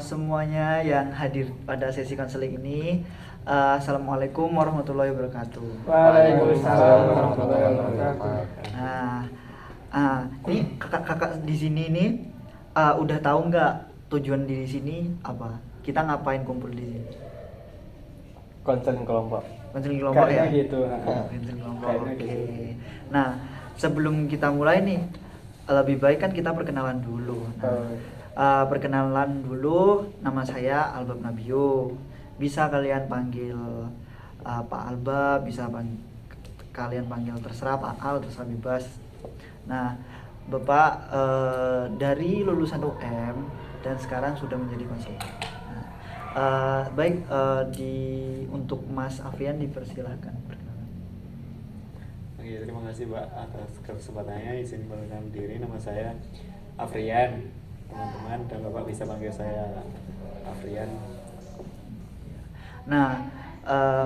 semuanya yang hadir pada sesi konseling ini. Assalamualaikum warahmatullahi wabarakatuh. Waalaikumsalam warahmatullahi wabarakatuh. Nah, ini kakak-kakak di sini nih udah tahu nggak tujuan di sini apa? Kita ngapain kumpul di sini? Konseling kelompok. Konseling kelompok ya? Kayaknya gitu. Konseling kelompok. Kayaknya Oke. gitu. Nah, sebelum kita mulai nih, lebih baik kan kita perkenalan dulu. Perkenalan dulu, nama saya Albab Nabio. Bisa kalian panggil Pak Alba, bisa kalian panggil terserah Pak Al, terserah bebas. Nah, Bapak dari lulusan UM dan sekarang sudah menjadi konselor. Baik, untuk Mas Afrian dipersilahkan perkenalan. Oke, terima kasih Mbak atas kesempatannya. Izin perkenalkan diri, nama saya Afrian. Teman-teman dan Bapak bisa panggil saya Afrian. Nah,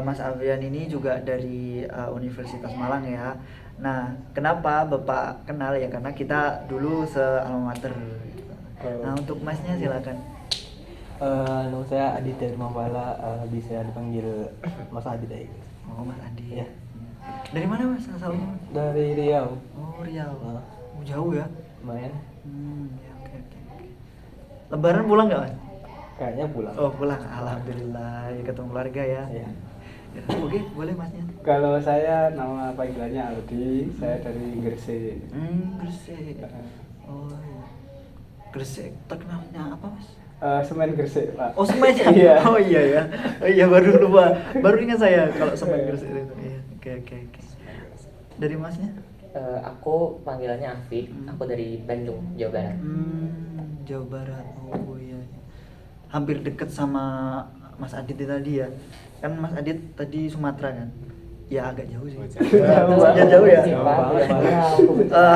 Mas Afrian ini juga dari Universitas Malang ya. Nah, kenapa Bapak kenal ya? Karena kita dulu se-alma mater. Nah, untuk Masnya silakan. Nama saya Adit dari Mambala, bisa dipanggil Mas Adit aja. Oh, Mas Adi. Ya. Dari mana Mas asalnya? Dari Riau. Oh, Riau. Jauh ya? Lumayan. Ya, oke. Lebaran pulang nggak Mas? Kayaknya pulang. Oh, pulang. Alhamdulillah, ya ketemu keluarga ya. Iya. Ya, oke, boleh Masnya. Kalau saya nama panggilannya Aldi, saya dari Gresik. Gresik. Oh, iya. Gresik terkenalnya apa Mas? Semen Gresik, Pak. Oh, semen. Iya. Oh iya ya. Oh iya, baru lupa. Baru ingat saya kalau semen Gresik itu. Iya. Oke. Dari Masnya? Aku panggilannya Afif, aku dari Bandung, Jawa Barat. Jawa Barat. Oh iya. Hampir deket sama Mas Adit tadi ya. Kan Mas Adit tadi Sumatera kan? Ya agak jauh sih. Jauh ya.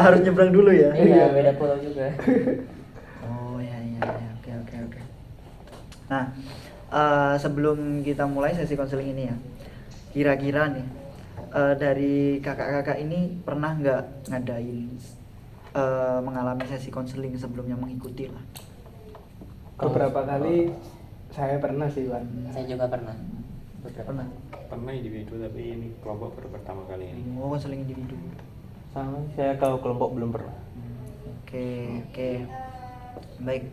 Harus nyebrang dulu ya. Iya, beda pulau juga. Oh iya. Oke. Nah, sebelum kita mulai sesi konseling ini ya, kira-kira nih dari kakak-kakak ini pernah nggak ngadain mengalami sesi konseling sebelumnya, mengikuti lah? Beberapa kali saya pernah sih, Pak. Saya juga pernah. Pernah individu, tapi ini kelompok baru pertama kali ini. Oh, konseling individu. Sama saya kalau kelompok belum pernah. Oke. Baik,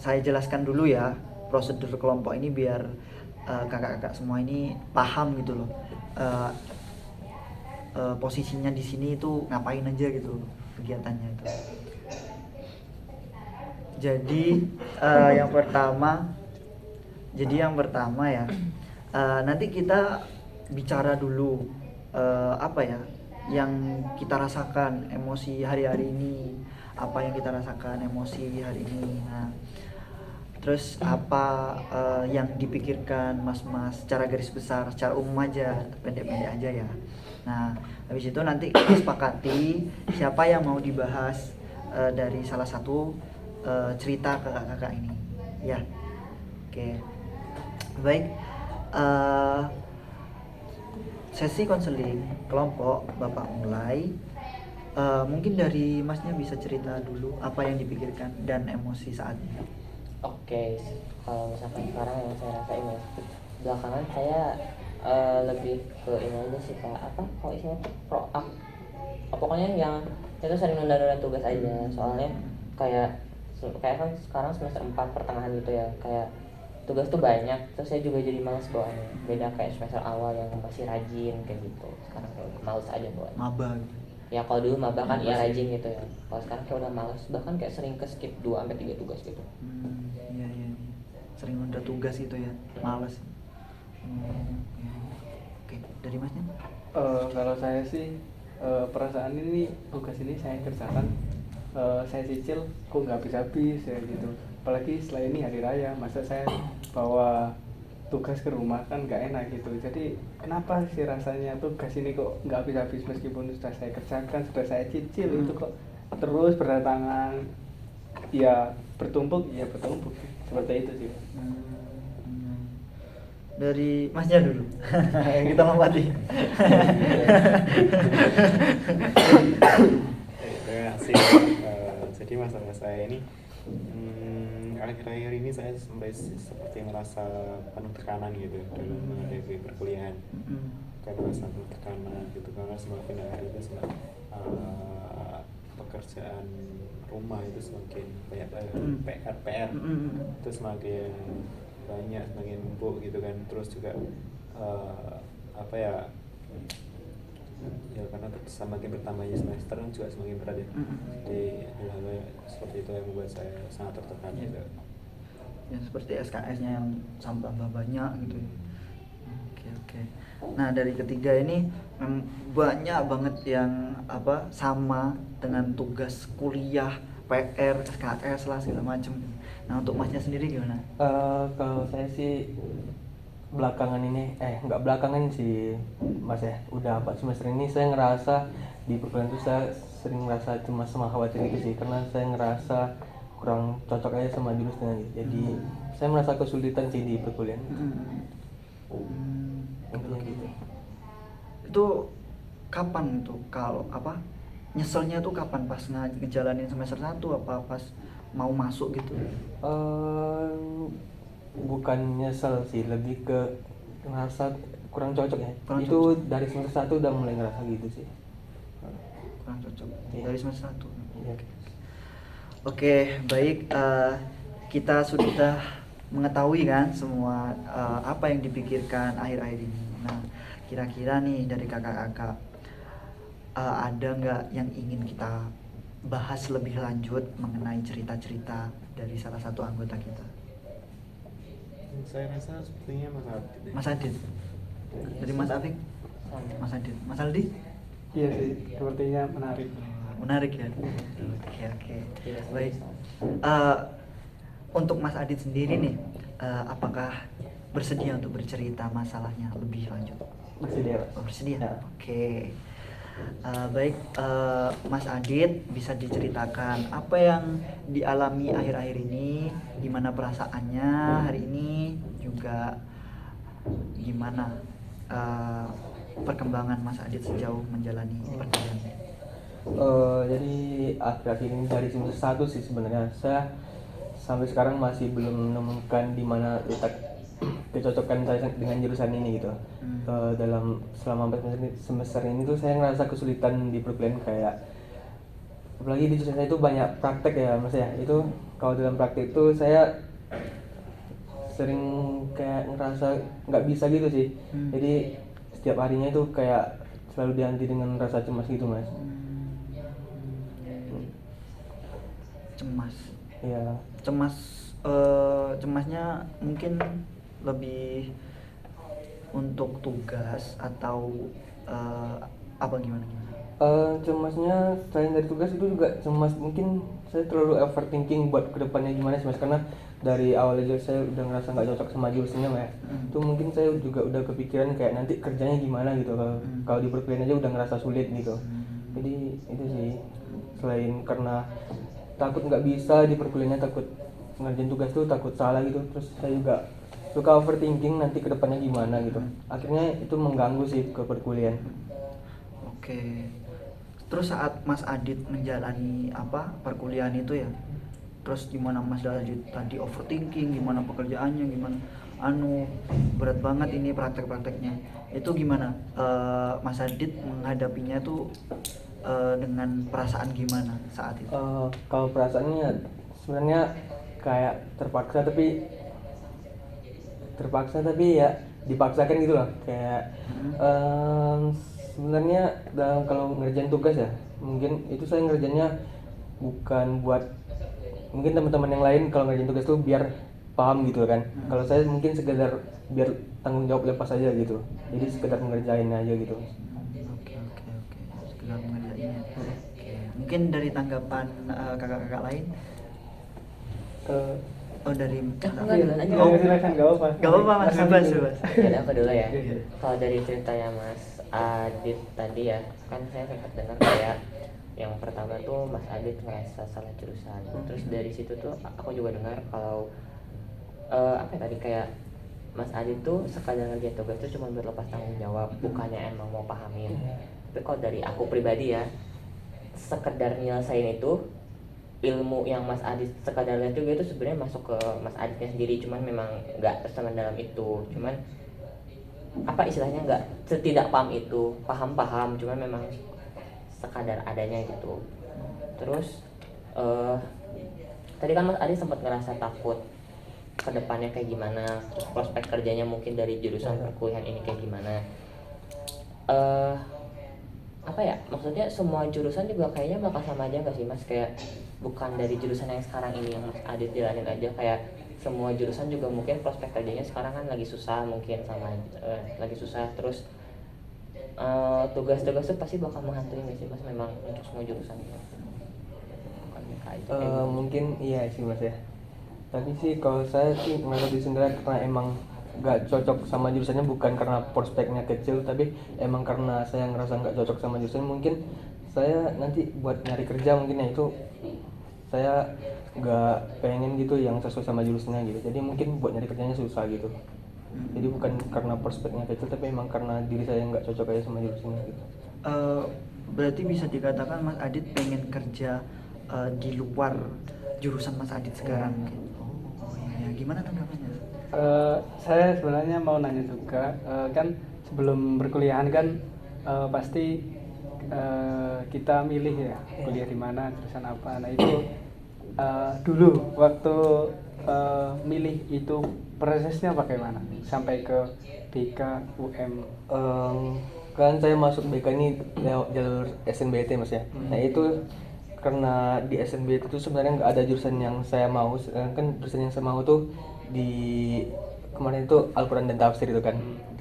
saya jelaskan dulu ya prosedur kelompok ini biar kakak-kakak semua ini paham gitu loh. Posisinya di sini itu ngapain aja gitu kegiatannya itu. Jadi yang pertama ya, nanti kita bicara dulu apa ya yang kita rasakan, emosi hari-hari ini, apa yang kita rasakan emosi hari ini. Nah, terus apa yang dipikirkan mas-mas secara garis besar, secara umum aja, pendek-pendek aja ya. Nah, habis itu nanti kita sepakati siapa yang mau dibahas dari salah satu cerita kakak-kakak ini ya. Oke. Baik, sesi konseling kelompok Bapak mulai. Mungkin dari Masnya bisa cerita dulu apa yang dipikirkan dan emosi saat ini. Oke, kalau misalkan sekarang yang saya rasain ya, belakangan saya lebih ke ini aja sih, kayak apa kalau isinya proak, pokoknya yang itu sering nunda-nunda tugas aja. Soalnya kayak kan sekarang semester 4 pertengahan gitu ya, kayak tugas tuh banyak, terus saya juga jadi malas bawaannya. Beda kayak semester awal yang masih rajin kayak gitu, sekarang kayak malas aja bawaannya. Maba. Ya kalau dulu maba kan ya rajin gitu ya, kalau sekarang kayak udah malas, bahkan kayak sering ke skip 2-3 tugas gitu. Iya. Sering nunda tugas gitu ya, malas. Oke, dari Masnya? Kalau saya sih perasaan ini tugas ini saya kerjakan, saya cicil kok nggak habis-habis ya gitu. Apalagi setelah ini hari raya, masa saya bawa tugas ke rumah kan nggak enak gitu. Jadi kenapa sih rasanya tugas ini kok nggak habis-habis, meskipun sudah saya kerjakan, sudah saya cicil, itu kok terus berdatangan, ya bertumpuk seperti itu sih. Dari Masnya dulu. Kita lompati. Terima kasih. Jadi masalah saya ini Akhir-akhir ini saya sampai seperti merasa penuh tekanan gitu dalam menghadapi perkuliahan. Kayak merasa penuh tekanan gitu karena semakin hari itu pekerjaan rumah itu semakin banyak PR itu semakin banyak, semakin numpuk gitu kan. Terus juga apa ya karena semakin bertambahnya semester kan juga semakin berat ya. Jadi hal-hal seperti itu yang membuat saya sangat tertekan gitu. Ya seperti SKS-nya yang tambah banyak gitu. Oke. Nah dari ketiga ini banyak banget yang sama dengan tugas kuliah, PR, SKS lah segala macam. Nah untuk masnya sendiri gimana? Kalau saya sih belakangan ini nggak belakangan sih mas ya, udah 4 semester ini saya ngerasa di perkuliahan itu saya sering ngerasa cemas sama khawatir gitu sih, karena saya ngerasa kurang cocok aja sama jurusan gitu. Jadi saya merasa kesulitan sih di perkuliahan. Intinya gitu. Itu kapan tuh kalau nyeselnya tuh kapan, pas ngejalanin semester 1 apa pas mau masuk gitu? Bukan nyesel sih, lebih ke ngerasa kurang cocok ya. Kurang Itu cocok. dari semester 1 udah mulai ngerasa gitu sih. Kurang cocok. Iya. Dari semester 1. Iya. Oke, baik. Kita sudah mengetahui kan semua apa yang dipikirkan akhir-akhir ini. Nah, kira-kira nih dari kakak-kakak ada nggak yang ingin kita bahas lebih lanjut mengenai cerita-cerita dari salah satu anggota kita? Saya rasa sepertinya Mas Adit deh. Mas Adit. Dari Mas Afik? Mas Adit. Mas Aldi? Iya sih, sepertinya menarik. Menarik ya. Oke. Baik. Untuk Mas Adit sendiri nih, apakah bersedia untuk bercerita masalahnya lebih lanjut? Bersedia, Mas. Oh, bersedia. Ya. Oke. Baik, Mas Adit bisa diceritakan apa yang dialami akhir-akhir ini, gimana perasaannya hari ini, juga gimana perkembangan Mas Adit sejauh menjalani perkuliahan. Jadi akhir-akhir ini dari semester 1 sih sebenarnya saya sampai sekarang masih belum menemukan di mana letak kecocokan saya dengan jurusan ini gitu. Dalam selama 4 semester ini tuh saya ngerasa kesulitan di perkuliahan, kayak apalagi di jurusan saya itu banyak praktek ya mas ya. Itu kalau dalam praktek itu saya sering kayak ngerasa nggak bisa gitu sih. Jadi setiap harinya itu kayak selalu dihanti dengan rasa cemas gitu mas. Cemas. Iya. Cemasnya mungkin lebih untuk tugas atau apa gimana? Cemasnya selain dari tugas itu juga cemas, mungkin saya terlalu overthinking buat kedepannya gimana sih mas, karena dari awal aja saya udah ngerasa nggak cocok sama jurusannya mas. Itu mungkin saya juga udah kepikiran kayak nanti kerjanya gimana gitu, kalau di perkuliahan aja udah ngerasa sulit gitu. Jadi itu sih, selain karena takut nggak bisa di perkuliahannya, takut ngerjain tugas tuh takut salah gitu, terus saya juga suka overthinking nanti kedepannya gimana gitu. Akhirnya itu mengganggu sih ke perkuliahan. Oke. Terus saat Mas Adit menjalani perkuliahan itu ya, terus gimana Mas Adit tadi overthinking, gimana pekerjaannya, gimana berat banget ini praktek-prakteknya, itu gimana Mas Adit menghadapinya tuh dengan perasaan gimana saat itu? Kalau perasaannya sebenarnya kayak terpaksa tapi ya dipaksakan gitu loh, kayak sebenarnya kalau ngerjain tugas ya, mungkin itu saya ngerjainnya bukan buat mungkin teman-teman yang lain kalau ngerjain tugas tuh biar paham gitu kan. Kalau saya mungkin sekedar biar tanggung jawab lepas aja gitu, jadi sekedar ngerjain aja gitu. Oke. Sekedar mengerjainnya. Oke. Mungkin dari tanggapan kakak-kakak lain. Dari Enggak dulu aja. Silakan, nggak apa-apa. Gak apa-apa Mas, bebas. Jadi aku dulu ya. Kalau dari ceritanya Mas Adit tadi ya, kan saya sempat dengar kayak yang pertama tuh Mas Adit merasa salah jurusan. Terus dari situ tuh aku juga dengar kalau tadi kayak Mas Adit tuh sekadar ngerjain tugas tuh cuma berlepas tanggung jawab, bukannya emang mau pahamin. Tapi kalau dari aku pribadi ya, sekedar nyelesain itu ilmu yang Mas Adit sekadar lihat juga itu sebenarnya masuk ke Mas Aditnya sendiri, cuman memang nggak tersemendalam itu, cuman apa istilahnya nggak setidak paham itu, paham cuman memang sekadar adanya gitu. Terus tadi kan Mas Adit sempat ngerasa takut ke depannya kayak gimana, terus prospek kerjanya mungkin dari jurusan perkuliahan ini kayak gimana. Apa ya, maksudnya semua jurusan juga kayaknya bakal sama aja nggak sih Mas, kayak bukan dari jurusan yang sekarang ini yang Mas Adit jalanin aja, kayak semua jurusan juga mungkin prospek kerjanya sekarang kan lagi susah, mungkin sama lagi susah, terus tugas-tugas tuh pasti bakal menghantui nggak sih Mas, memang untuk semua jurusan gitu. Bukan BKI itu kayak gitu. Mungkin iya sih Mas ya. Tapi sih kalau saya sih ngerasa di sendiri karena emang nggak cocok sama jurusannya, bukan karena prospeknya kecil, tapi emang karena saya ngerasa nggak cocok sama jurusan. Mungkin saya nanti buat nyari kerja mungkin ya itu saya nggak pengen gitu yang sesuai sama jurusannya gitu, jadi mungkin buat nyari kerjanya susah gitu. Jadi bukan karena prospeknya kecil, tapi emang karena diri saya nggak cocok aja sama jurusannya gitu. Berarti bisa dikatakan Mas Adit pengen kerja di luar jurusan Mas Adit sekarang. Oh iya, gimana tanggapannya? Saya sebenarnya mau nanya juga, kan sebelum perkuliahan kan pasti kita milih ya kuliah di mana, jurusan apa. Nah itu dulu waktu milih itu prosesnya bagaimana sampai ke BK UM? Kan saya masuk BK ini lewat jalur SNBT Mas ya. Nah itu karena di SNBT itu sebenarnya nggak ada jurusan yang saya mau, kan jurusan yang saya mau tuh di kemarin itu Al-Quran dan Tafsir itu kan.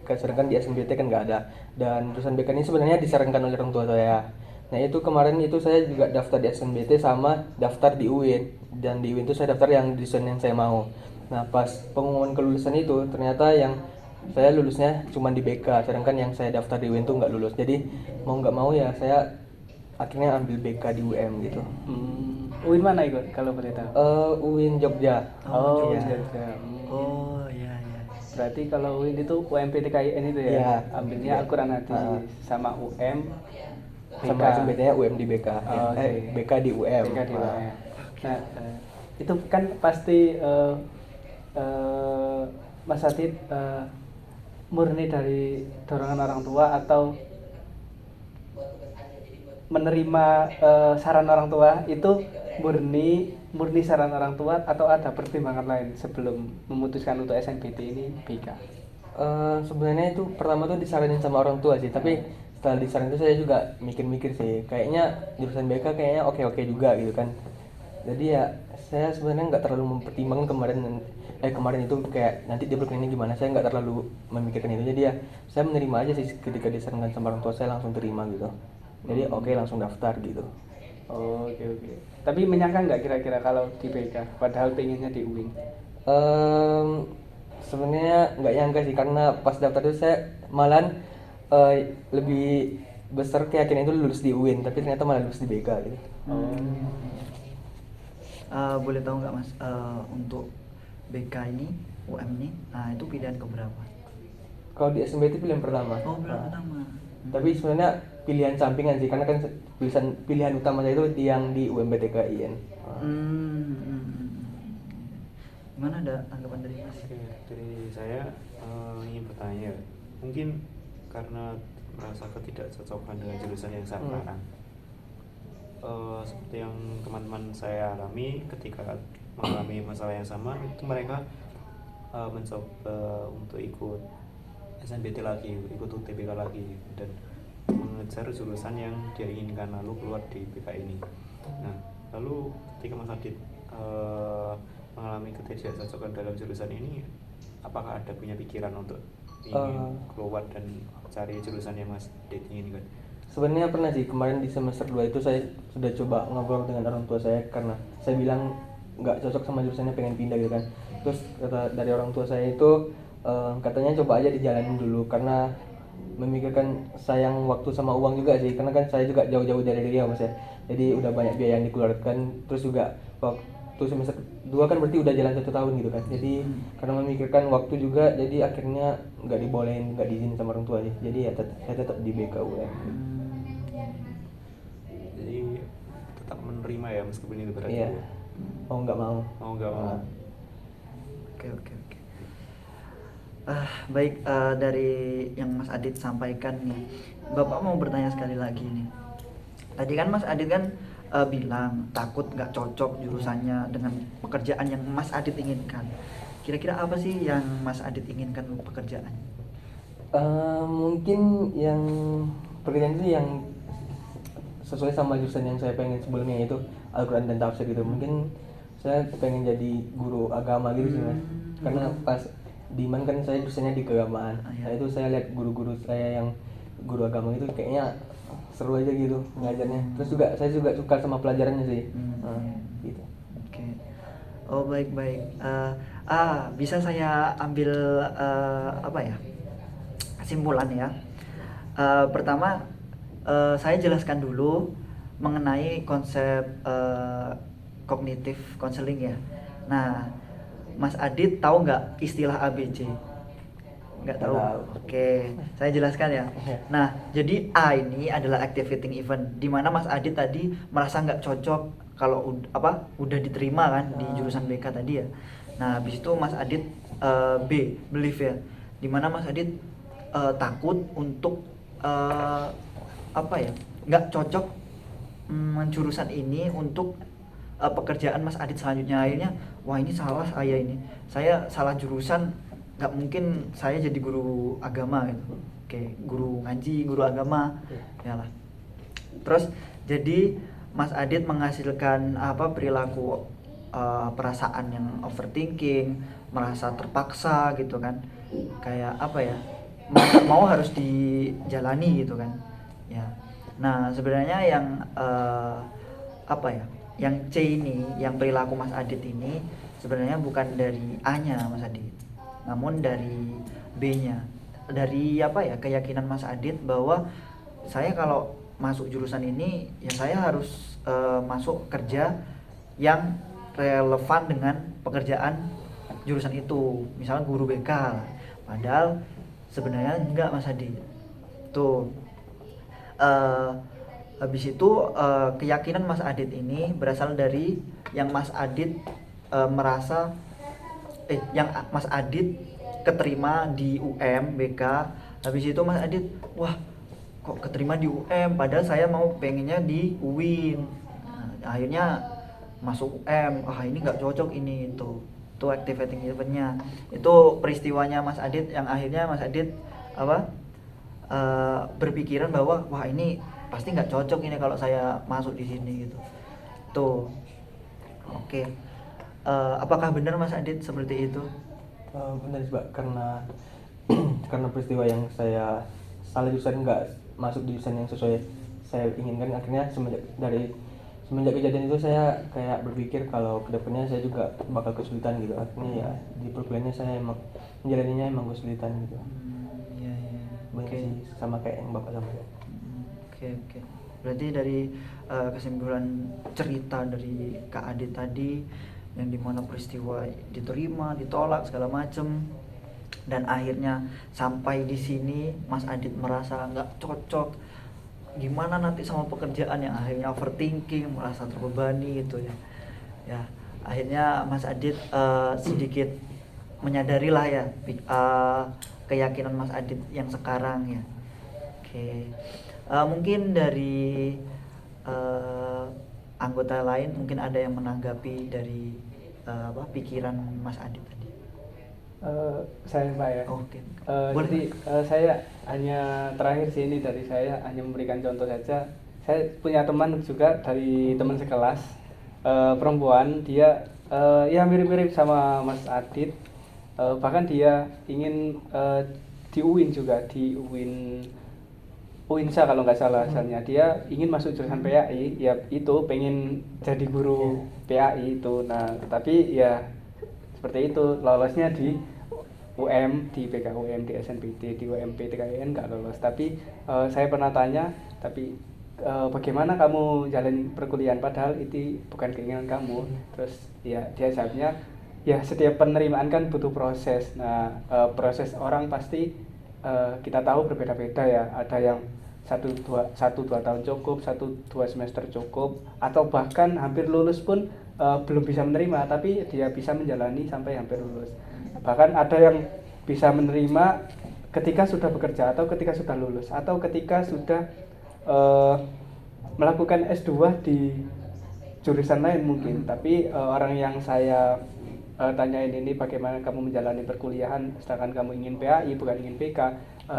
Sedangkan di SNBT kan nggak ada. Dan jurusan BK ini sebenarnya disarankan oleh orang tua saya. Nah itu kemarin itu saya juga daftar di SNBT sama daftar di UIN, dan di UIN itu saya daftar yang jurusan yang saya mau. Nah pas pengumuman kelulusan itu ternyata yang saya lulusnya cuma di BK, sedangkan yang saya daftar di UIN tuh nggak lulus. Jadi mau nggak mau ya saya akhirnya ambil BK di UM gitu. UIN mana ikut kalau boleh tahu? UIN Jogja. Oh, Jogja. Jogja. Oh iya. Berarti kalau UIN itu UMPTKIN itu ya? Iya. Ambilnya Al-Quran Hadis sama UM Sama SNBT-nya UM di BK. Oh, oke. BK di UM. BK di UM. Nah, itu kan pasti Mas Adit murni dari dorongan orang tua atau menerima saran orang tua, itu murni saran orang tua atau ada pertimbangan lain sebelum memutuskan untuk SNBT ini BK? Sebenarnya itu pertama tuh disaranin sama orang tua sih, tapi setelah disaranin itu saya juga mikir-mikir sih, kayaknya jurusan BK kayaknya oke-oke juga gitu kan. Jadi ya saya sebenarnya nggak terlalu mempertimbangkan kemarin itu kayak nanti dia berkenanya gimana, saya nggak terlalu memikirkan itu. Jadi ya saya menerima aja sih, ketika disarankan sama orang tua saya langsung terima gitu. Jadi oke, langsung daftar gitu. Oh, oke. Tapi menyangka nggak kira-kira kalau di BK padahal pengennya di UIN? Sebenarnya nggak nyangka sih, karena pas daftar itu saya malah lebih besar keyakinan itu lulus di UIN, tapi ternyata malah lulus di BK gitu. Boleh tahu nggak Mas, untuk BK ini, UM ini, itu pilihan keberapa? Kalau di SNBT pilihan pertama. Oh, pilihan pertama. Tapi sebenarnya pilihan sampingan sih, karena kan pilihan utama saya itu yang di UMPTKIN. Gimana, ada tanggapan dari Mas? Oke, dari saya ingin bertanya, mungkin karena merasa ketidakcocokan dengan jurusan yang sekarang, seperti yang teman-teman saya alami ketika mengalami masalah yang sama, itu mereka mencoba untuk ikut SNBT lagi, ikut UTBK lagi, dan mengejar jurusan yang dia inginkan lalu keluar di BK ini. Nah, lalu ketika Mas Adit mengalami ketidakcocokan dalam jurusan ini, apakah ada punya pikiran untuk ingin keluar dan cari jurusan yang Mas Adit inginkan? Sebenarnya pernah sih, kemarin di semester 2 itu saya sudah coba ngobrol dengan orang tua saya, karena saya bilang nggak cocok sama jurusannya, pengen pindah gitu kan. Terus kata dari orang tua saya itu katanya coba aja dijalanin dulu, karena memikirkan sayang waktu sama uang juga sih, karena kan saya juga jauh-jauh dari Riau Mas ya, jadi udah banyak biaya yang dikeluarkan. Terus juga waktu semester 2 kan berarti udah jalan 1 tahun gitu kan, jadi karena memikirkan waktu juga, jadi akhirnya nggak dibolehin, nggak diizinin sama orang tua sih. Jadi ya saya tetap di BKUM. Jadi tetap menerima ya meskipun itu berat. Iya. Oh nggak mau. Oh nggak mau. Oke. Baik, dari yang Mas Adit sampaikan nih, Bapak mau bertanya sekali lagi nih. Tadi kan Mas Adit kan bilang takut nggak cocok jurusannya dengan pekerjaan yang Mas Adit inginkan. Kira-kira apa sih yang Mas Adit inginkan untuk pekerjaan? Mungkin yang pekerjaan itu yang sesuai sama jurusan yang saya pengen sebelumnya, yaitu Al-Quran dan Tafsir gitu. Mungkin saya pengen jadi guru agama gitu sih Mas. Karena pas di Man kan saya jurusannya di keagamaan. Nah itu saya lihat guru-guru saya yang guru agama itu kayaknya seru aja gitu ngajarnya. Terus juga saya juga suka sama pelajarannya sih. Gitu. Oke. Oh baik. Bisa saya ambil apa ya, kesimpulan ya. Pertama, saya jelaskan dulu mengenai konsep kognitif counseling ya. Nah, Mas Adit tahu nggak istilah ABC? Nggak tahu. Tahu. Oke, saya jelaskan ya. Nah, jadi A ini adalah activating event, di mana Mas Adit tadi merasa nggak cocok kalau udah diterima kan di jurusan BK tadi ya. Nah, habis itu Mas Adit B, belief ya, di mana Mas Adit takut untuk nggak cocok jurusan ini untuk pekerjaan Mas Adit selanjutnya. Akhirnya wah ini salah, saya salah jurusan, nggak mungkin saya jadi guru agama gitu. Oke, guru ngaji, guru agama ya lah. Terus jadi Mas Adit menghasilkan perilaku perasaan yang overthinking, merasa terpaksa gitu kan, kayak mau harus dijalani gitu kan ya. Nah sebenarnya yang yang C ini, yang perilaku Mas Adit ini sebenarnya bukan dari A-nya Mas Adit, namun dari B-nya, dari keyakinan Mas Adit bahwa saya kalau masuk jurusan ini ya saya harus masuk kerja yang relevan dengan pekerjaan jurusan itu, misalnya guru BK. Padahal sebenarnya enggak Mas Adit. Tuh. Habis itu keyakinan Mas Adit ini berasal dari yang Mas Adit yang Mas Adit keterima di UM BK. Habis itu Mas Adit, wah kok keterima di UM padahal saya pengennya di UIN. Nah, akhirnya masuk UM, ini nggak cocok ini itu activating eventnya. Itu peristiwanya Mas Adit yang akhirnya Mas Adit berpikiran bahwa wah ini pasti nggak cocok ini kalau saya masuk di sini gitu. Tuh. Oke. Apakah benar Mas Adit seperti itu? Benar sih Pak, karena peristiwa yang saya salah jurusan, nggak masuk di jurusan yang sesuai saya inginkan, akhirnya semenjak kejadian itu saya kayak berpikir kalau kedepannya saya juga bakal kesulitan gitu. Akhirnya ya di perkuliahannya saya emang menjalaninya emang kesulitan gitu. Iya. Banyak sih sama kayak yang Bapak sampaikan. Oke. Berarti dari kesimpulan cerita dari Kak Adit tadi, yang dimana peristiwa diterima, ditolak segala macem, dan akhirnya sampai di sini Mas Adit merasa nggak cocok, gimana nanti sama pekerjaan, yang akhirnya overthinking, merasa terbebani gitu ya. Akhirnya Mas Adit sedikit menyadari lah ya keyakinan Mas Adit yang sekarang ya. Oke. Mungkin dari anggota lain mungkin ada yang menanggapi dari pikiran Mas Adit tadi. Saya Pak ya. Oke. Jadi saya hanya terakhir sih, ini dari saya hanya memberikan contoh saja. Saya punya teman juga dari teman sekelas perempuan, dia ya mirip-mirip sama Mas Adit. Bahkan dia ingin di UIN juga, di UINSA kalau nggak salah asalnya. Dia ingin masuk jurusan PAI, ya itu pengen jadi guru PAI itu. Nah tapi ya seperti itu, lolosnya di UM, di PKUM, di SNPT, di UMP, TKN nggak lolos. Tapi saya pernah tanya, tapi bagaimana kamu jalan perkuliahan padahal itu bukan keinginan kamu. Terus ya dia jawabnya, ya setiap penerimaan kan butuh proses. Nah proses orang pasti kita tahu berbeda-beda ya. Ada yang satu dua tahun cukup, 1-2 semester cukup, atau bahkan hampir lulus pun belum bisa menerima, tapi dia bisa menjalani sampai hampir lulus. Bahkan ada yang bisa menerima ketika sudah bekerja, atau ketika sudah lulus, atau ketika sudah melakukan S2 di jurusan lain mungkin. Tapi orang yang saya tanyain ini, bagaimana kamu menjalani perkuliahan sedangkan kamu ingin PAI bukan ingin PK,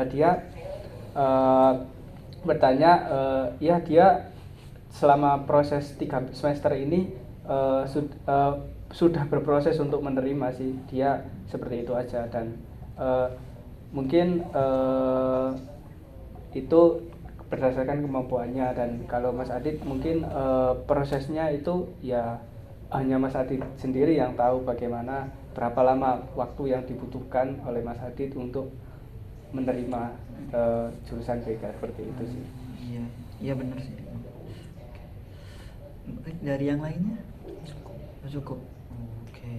dia bertanya, ya dia selama proses 3 semester ini sudah berproses untuk menerima sih, dia seperti itu aja. Dan mungkin itu berdasarkan kemampuannya. Dan kalau Mas Adit mungkin prosesnya itu ya hanya Mas Adit sendiri yang tahu bagaimana, berapa lama waktu yang dibutuhkan oleh Mas Adit untuk menerima jurusan BK, seperti itu sih. Iya, iya benar sih. Dari yang lainnya? Cukup. Oke.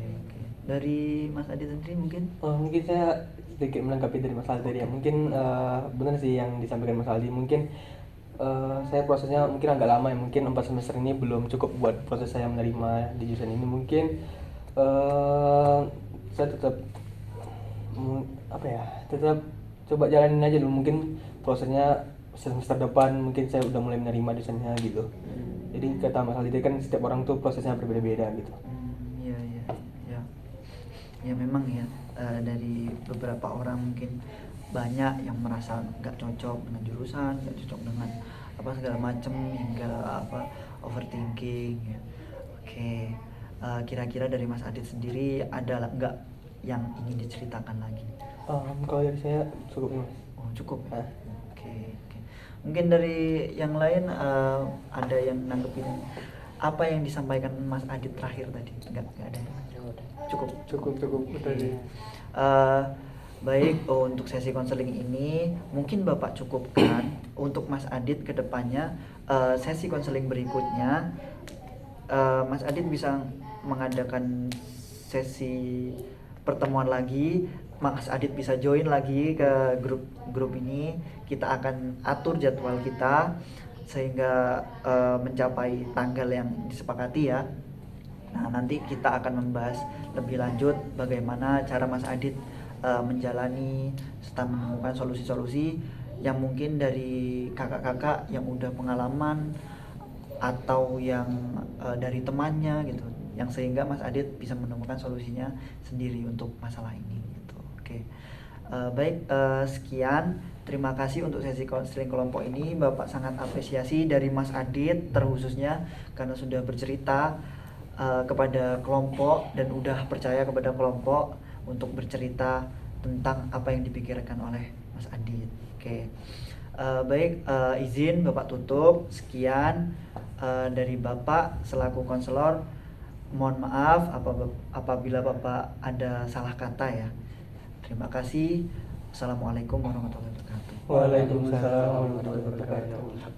Dari Mas Adit sendiri mungkin? Mungkin saya sedikit melengkapi dari Mas Aldi ya. Mungkin benar sih yang disampaikan Mas Aldi. Mungkin saya prosesnya mungkin agak lama ya. Mungkin 4 semester ini belum cukup buat proses saya menerima di jurusan ini. Mungkin saya tetap tetap coba jalanin aja dulu. Mungkin prosesnya semester depan mungkin saya udah mulai menerima jurusannya gitu. Jadi kata Mas Aldi kan setiap orang tuh prosesnya berbeda-beda gitu. Ya memang ya, dari beberapa orang mungkin banyak yang merasa nggak cocok dengan jurusan, nggak cocok dengan apa segala macam, hingga overthinking ya. Oke, kira-kira dari Mas Adit sendiri ada nggak yang ingin diceritakan lagi? Kalau dari saya cukup Mas. Oh cukup ya. Oke. Mungkin dari yang lain ada yang nanggepin apa yang disampaikan Mas Adit terakhir tadi? Enggak ada. Cukup Udah sih. Baik, untuk sesi konseling ini mungkin Bapak cukupkan. Untuk Mas Adit ke depannya, sesi konseling berikutnya Mas Adit bisa mengadakan sesi pertemuan lagi. Mas Adit bisa join lagi ke grup ini. Kita akan atur jadwal kita sehingga mencapai tanggal yang disepakati ya. Nah, nanti kita akan membahas lebih lanjut bagaimana cara Mas Adit menjalani serta menemukan solusi-solusi yang mungkin dari kakak-kakak yang udah pengalaman atau yang dari temannya gitu, yang sehingga Mas Adit bisa menemukan solusinya sendiri untuk masalah ini gitu. Oke. Baik, sekian. Terima kasih untuk sesi konseling kelompok ini. Bapak sangat apresiasi dari Mas Adit terkhususnya karena sudah bercerita kepada kelompok dan udah percaya kepada kelompok untuk bercerita tentang apa yang dipikirkan oleh Mas Adit. Oke. Baik, izin Bapak tutup. Sekian dari Bapak selaku konselor. Mohon maaf apabila Bapak ada salah kata ya. Terima kasih. Assalamualaikum warahmatullahi wabarakatuh. Waalaikumsalam warahmatullahi wabarakatuh.